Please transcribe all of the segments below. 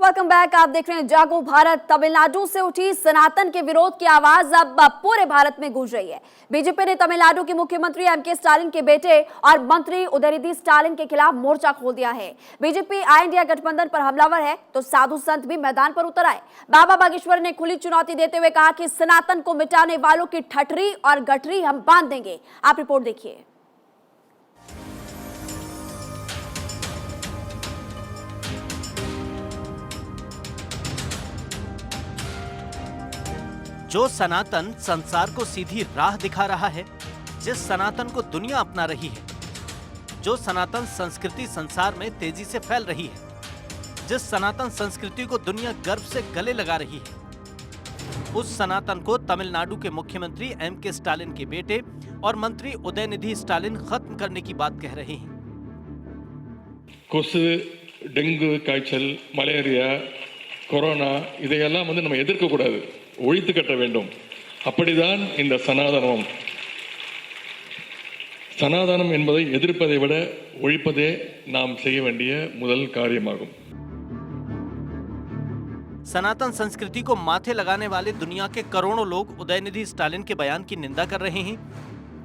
Welcome back. आप देख रहे हैं जागो भारत। तमिलनाडु से उठी सनातन के विरोध की आवाज अब पूरे भारत में गूंज रही है। बीजेपी ने तमिलनाडु के मुख्यमंत्री एमके स्टालिन के बेटे और मंत्री उदयनिधि स्टालिन के खिलाफ मोर्चा खोल दिया है। बीजेपी आई इंडिया गठबंधन पर हमलावर है तो साधु संत भी मैदान पर उतर आए। बाबा बागेश्वर ने खुली चुनौती देते हुए कहा कि सनातन को मिटाने वालों की ठठरी और गठरी हम बांध देंगे। आप रिपोर्ट देखिए। जो सनातन संसार को सीधी राह दिखा रहा है, जिस सनातन को दुनिया अपना रही है, जो सनातन संस्कृति संसार में तेजी से फैल रही है, जिस सनातन संस्कृति को दुनिया गर्व से गले लगा रही है, उस सनातन को तमिलनाडु के मुख्यमंत्री एमके स्टालिन के बेटे और मंत्री उदयनिधि स्टालिन खत्म करने की बात कह रहे हैं। கொசு, டெங்கு காய்ச்சல், மலேரியா, கொரோனா இதையெல்லாம் நம்ம எதிர்க்க கூடாது, ஒழித்து கட்ட வேண்டும். அப்படிதான் இந்த சனாதனம் என்பதை எதிர்ப்பதை விட ஒழிப்பதே நாம் செய்ய வேண்டிய முதல் காரியமாகும். सनातन संस्कृति को माथे लगाने वाले दुनिया के करोड़ों लोग उदयनिधि स्टालिन के बयान की निंदा कर रहे हैं।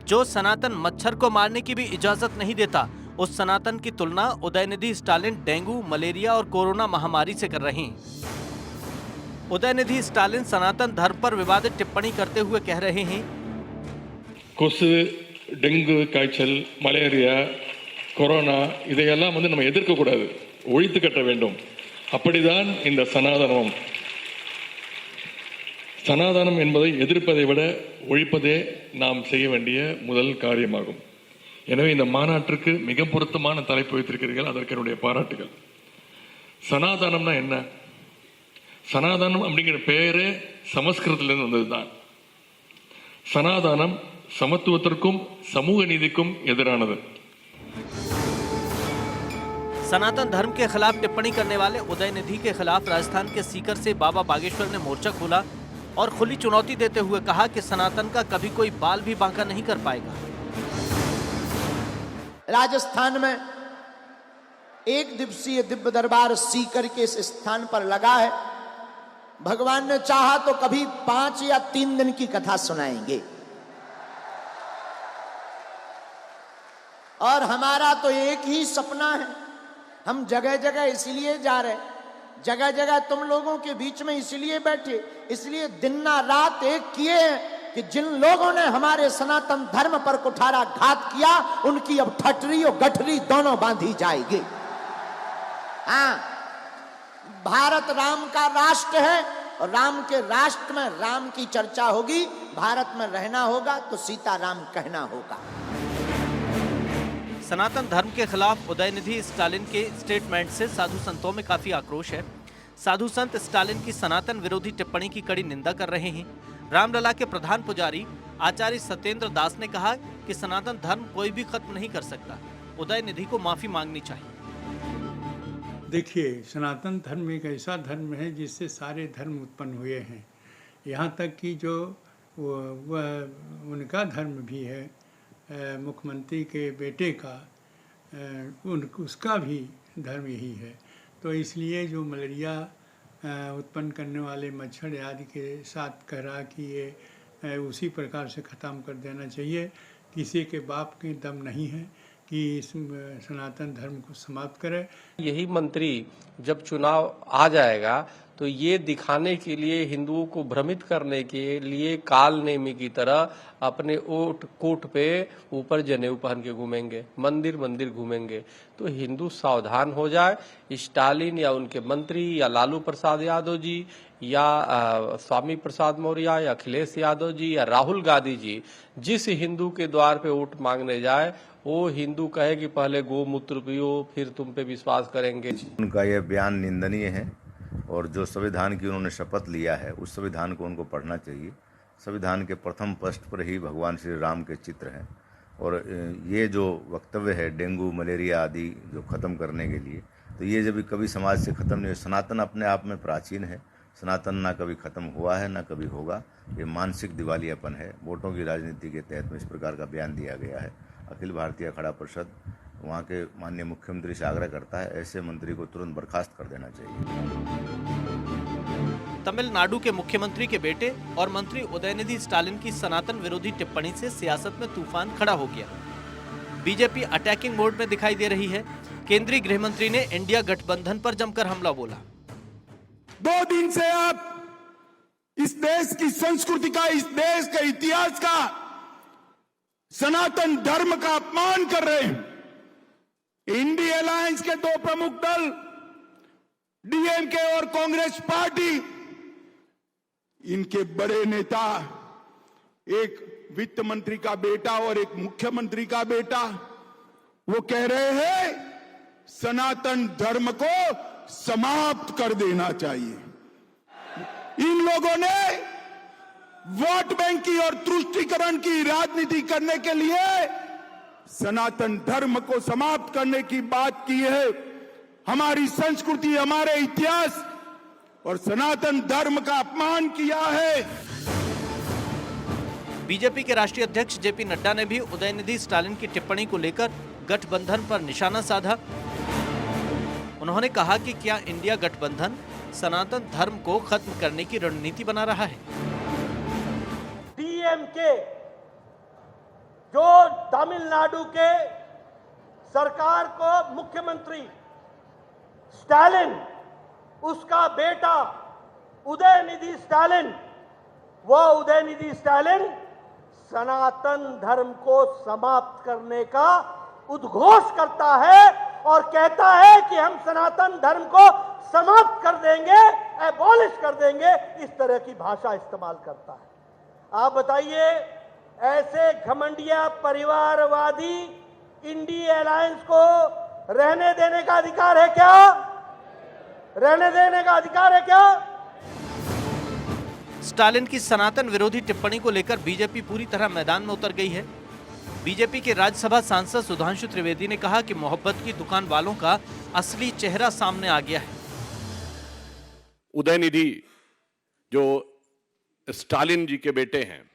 जो सनातन मच्छर को मारने की भी इजाजत नहीं देता, उस सनातन की तुलना उदयनिधि स्टालिन डेंगू, मलेरिया और कोरोना महामारी से कर रहे हैं। उदयनिधि स्टालिन सनातन धर्म पर विवादित टिप्पणी करते हुए कह रहे हैं, கொசு, டெங்கு காய்ச்சல், மலேரியா, கொரோனா இதையெல்லாம் நம்ம எதிர்க்க கூடாது, ஒழித்து கட்ட வேண்டும். அப்படிதான் இந்த சனாதனம் என்பதை எதிர்ப்பதை விட ஒழிப்பதே நாம் செய்ய வேண்டிய முதல் காரியமாகும். எனவே இந்த மாநாட்டிற்கு மிக பொருத்தமான தலைப்பு வைத்திருக்கிறீர்கள், அதற்கு என்னுடைய பாராட்டுகள். சனாதனம்னா என்ன? சனாதனம் அப்படிங்கிற பெயரே சமஸ்கிருதத்திலிருந்து வந்ததுதான். சனாதனம் சமத்துவத்திற்கும் சமூக நீதிக்கும் எதிரானது. सनातन धर्म के खिलाफ टिप्पणी करने वाले उदयनिधि के खिलाफ राजस्थान के सीकर से बाबा बागेश्वर ने मोर्चा खोला और खुली चुनौती देते हुए कहा कि सनातन का कभी कोई बाल भी बांका नहीं कर पाएगा। राजस्थान में एक दिवसीय दिव्य दरबार सीकर के इस स्थान पर लगा है। भगवान ने चाहा तो कभी 5 या 3 दिन की कथा सुनाएंगे। और हमारा तो एक ही सपना है, हम जगह जगह इसलिए जा रहे, जगह जगह तुम लोगों के बीच में इसलिए बैठे, इसलिए दिन ना रात एक किए हैं कि जिन लोगों ने हमारे सनातन धर्म पर कुठारा घात किया, उनकी अब ठठरी और गठरी दोनों बांधी जाएगी। हाँ, भारत राम का राष्ट्र है और राम के राष्ट्र में राम की चर्चा होगी। भारत में रहना होगा तो सीताराम कहना होगा। सनातन धर्म के खिलाफ उदयनिधि स्टालिन के स्टेटमेंट से साधु संतों में काफी आक्रोश है। साधु संत स्टालिन की सनातन विरोधी टिप्पणी की कड़ी निंदा कर रहे हैं। रामलला के प्रधान पुजारी आचार्य सत्येंद्र दास ने कहा कि सनातन धर्म कोई भी खत्म नहीं कर सकता, उदयनिधि को माफी मांगनी चाहिए। देखिए, सनातन धर्म एक ऐसा धर्म है जिससे सारे धर्म उत्पन्न हुए हैं। यहाँ तक कि जो उनका धर्म भी है, मुख्यमंत्री के बेटे का, उसका भी धर्म यही है। तो इसलिए जो मलेरिया उत्पन्न करने वाले मच्छर आदि के साथ कह रहा कि ये उसी प्रकार से ख़त्म कर देना चाहिए। किसी के बाप के दम नहीं है कि इस सनातन धर्म को समाप्त करे। यही मंत्री जब चुनाव आ जाएगा तो ये दिखाने के लिए, हिंदुओं को भ्रमित करने के लिए काल नेमी की तरह अपने ओट कोट पे ऊपर जनेऊ पहन के घूमेंगे, मंदिर मंदिर घूमेंगे। तो हिंदू सावधान हो जाए। स्टालिन या उनके मंत्री या लालू प्रसाद यादव जी या स्वामी प्रसाद मौर्य या अखिलेश यादव जी या राहुल गांधी जी जिस हिंदू के द्वार पे वोट मांगने जाए, वो हिंदू कहे कि पहले गोमूत्र पियो फिर तुम पे विश्वास करेंगे। उनका यह बयान निंदनीय है और जो संविधान की उन्होंने शपथ लिया है, उस संविधान को उनको पढ़ना चाहिए। संविधान के प्रथम पृष्ठ पर ही भगवान श्री राम के चित्र हैं और ये जो वक्तव्य है डेंगू, मलेरिया आदि जो ख़त्म करने के लिए, तो ये जब कभी समाज से ख़त्म नहीं हो। सनातन अपने आप में प्राचीन है, सनातन ना कभी ख़त्म हुआ है ना कभी होगा। ये मानसिक दिवालियापन है। वोटों की राजनीति के तहत में इस प्रकार का बयान दिया गया है। अखिल भारतीय अखाड़ा परिषद वहाँ के माननीय मुख्यमंत्री से आग्रह करता है, ऐसे मंत्री को तुरंत बर्खास्त कर देना चाहिए। तमिलनाडु के मुख्यमंत्री के बेटे और मंत्री उदयनिधि स्टालिन की सनातन विरोधी टिप्पणी से सियासत में तूफान खड़ा हो गया। बीजेपी अटैकिंग मोड में दिखाई दे रही है। केंद्रीय गृह मंत्री ने इंडिया गठबंधन पर जमकर हमला बोला। 2 दिन से आप इस देश की संस्कृति का, इस देश के इतिहास का, सनातन धर्म का अपमान कर रहे हैं। इंडिया अलायंस के 2 प्रमुख दल डीएमके और कांग्रेस पार्टी, इनके बड़े नेता, एक वित्त मंत्री का बेटा और एक मुख्यमंत्री का बेटा, वो कह रहे हैं सनातन धर्म को समाप्त कर देना चाहिए। इन लोगों ने वोट बैंक की और तुष्टीकरण की राजनीति करने के लिए सनातन धर्म को समाप्त करने की बात की है। हमारी संस्कृति, हमारे इतिहास और सनातन धर्म का अपमान किया है। बीजेपी के राष्ट्रीय अध्यक्ष जेपी नड्डा ने भी उदयनिधि स्टालिन की टिप्पणी को लेकर गठबंधन पर निशाना साधा। उन्होंने कहा कि क्या इंडिया गठबंधन सनातन धर्म को खत्म करने की रणनीति बना रहा है। डीएमके जो तमिलनाडु के सरकार को मुख्यमंत्री स्टालिन, उसका बेटा उदयनिधि स्टालिन, वो उदयनिधि स्टालिन सनातन धर्म को समाप्त करने का उद्घोष करता है और कहता है कि हम सनातन धर्म को समाप्त कर देंगे, एबॉलिश कर देंगे, इस तरह की भाषा इस्तेमाल करता है। आप बताइए, ऐसे घमंडिया परिवारवादी इंडिया अलायंस को रहने देने का अधिकार है क्या? रहने देने का अधिकार है क्या? स्टालिन की सनातन विरोधी टिप्पणी को लेकर बीजेपी पूरी तरह मैदान में उतर गई है। बीजेपी के राज्यसभा सांसद सुधांशु त्रिवेदी ने कहा कि मोहब्बत की दुकान वालों का असली चेहरा सामने आ गया है। उदयनिधि जो स्टालिन जी के बेटे हैं,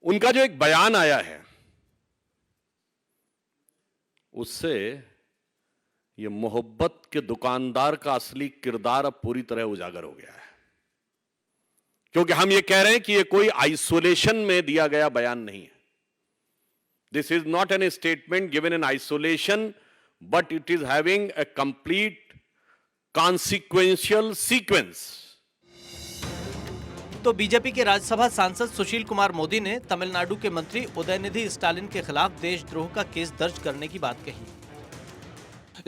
उनका जो एक बयान आया है, उससे ये मोहब्बत के दुकानदार का असली किरदार अब पूरी तरह उजागर हो गया है। क्योंकि हम ये कह रहे हैं कि ये कोई आइसोलेशन में दिया गया बयान नहीं है। This is not an statement given in isolation, but it is having a complete consequential sequence. तो बीजेपी के राज्यसभा सांसद सुशील कुमार मोदी ने तमिलनाडु के मंत्री उदयनिधि स्टालिन के खिलाफ देशद्रोह का केस दर्ज करने की बात कही।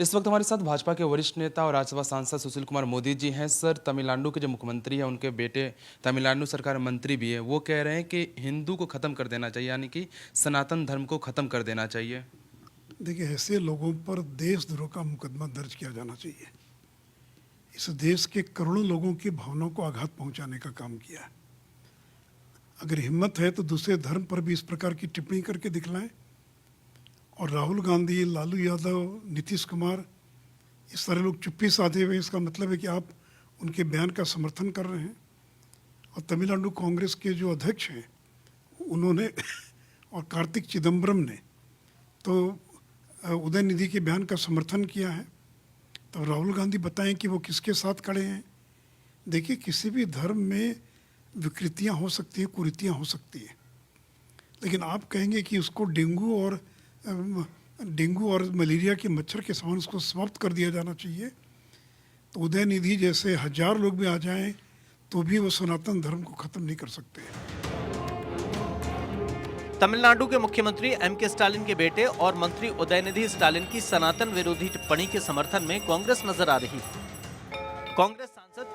इस वक्त हमारे साथ भाजपा के वरिष्ठ नेता और राज्यसभा सांसद सुशील कुमार मोदी जी हैं। सर, तमिलनाडु के जो मुख्यमंत्री हैं, उनके बेटे तमिलनाडु सरकार मंत्री भी है, वो कह रहे हैं कि हिंदू को खत्म कर देना चाहिए, यानी कि सनातन धर्म को खत्म कर देना चाहिए। देखिए, ऐसे लोगों पर देशद्रोह का मुकदमा दर्ज किया जाना चाहिए। इस देश के करोड़ों लोगों की भावनाओं को आघात पहुंचाने का काम किया है। अगर हिम्मत है तो दूसरे धर्म पर भी इस प्रकार की टिप्पणी करके दिखलाएं। और राहुल गांधी, लालू यादव, नीतीश कुमार, ये सारे लोग चुप्पी साधे हुए, इसका मतलब है कि आप उनके बयान का समर्थन कर रहे हैं। और तमिलनाडु कांग्रेस के जो अध्यक्ष हैं, उन्होंने और कार्तिक चिदम्बरम ने तो उदयनिधि के बयान का समर्थन किया है। तो राहुल गांधी बताएं कि वो किसके साथ खड़े हैं। देखिए, किसी भी धर्म में विकृतियां हो सकती हैं, कुरीतियां हो सकती हैं, लेकिन आप कहेंगे कि उसको डेंगू और मलेरिया के मच्छर के समान उसको समाप्त कर दिया जाना चाहिए। तो उदयनिधि जैसे 1000 लोग भी आ जाएं तो भी वो सनातन धर्म को खत्म नहीं कर सकते। तमिलनाडु के मुख्यमंत्री एमके स्टालिन के बेटे और मंत्री उदयनिधि स्टालिन की सनातन विरोधी टिप्पणी के समर्थन में कांग्रेस नजर आ रही है। कांग्रेस